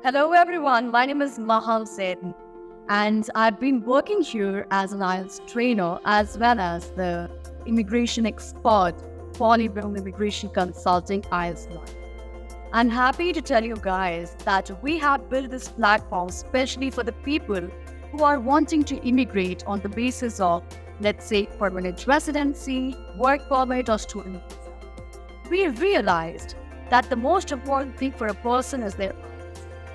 Hello everyone, my name is Mahal Sen and I've been working here as an IELTS trainer as well as the immigration expert, polybill immigration consulting IELTS Learning. I'm happy to tell you guys that we have built this platform especially for the people who are wanting to immigrate on the basis of, let's say, permanent residency, work permit or student visa. We realized that the most important thing for a person is their IELTS.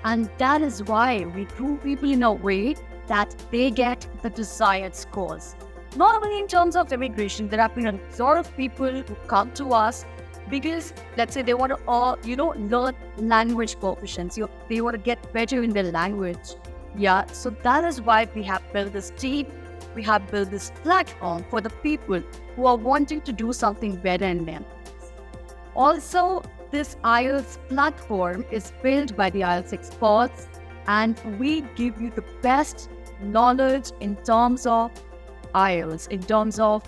And that is why we group people in a way that they get the desired scores. Not only in terms of immigration, there have been a lot of people who come to us because, let's say, they want to, learn language proficiency. They want to get better in their language. Yeah, so that is why we have built this team. We have built this platform for the people who are wanting to do something better in them. Also, this IELTS platform is built by the IELTS experts, and we give you the best knowledge in terms of IELTS, in terms of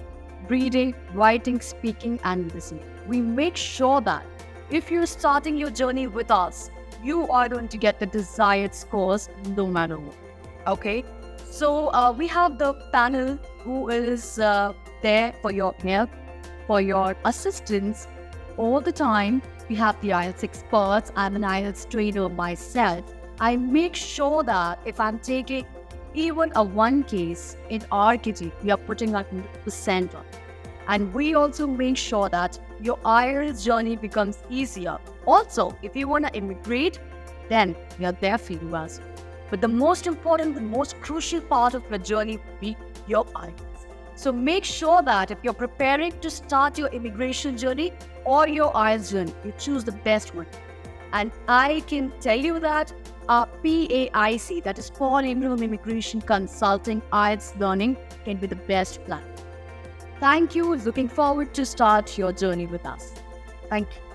reading, writing, speaking, and listening. We make sure that if you're starting your journey with us, you are going to get the desired scores no matter what. Okay? So we have the panel who is there for your help, for your assistance all the time. We have the IELTS experts. I'm an IELTS trainer myself. I make sure that if I'm taking even a one case in our kitty, we are putting 100% on. And we also make sure that your IELTS journey becomes easier. Also, if you want to immigrate, then we are there for you as well. But the most important, the most crucial part of the journey will be your IELTS. So make sure that if you're preparing to start your immigration journey or your IELTS journey, you choose the best one. And I can tell you that our PAIC, that is Polybill Immigration Consulting IELTS Learning, can be the best plan. Thank you. Looking forward to start your journey with us. Thank you.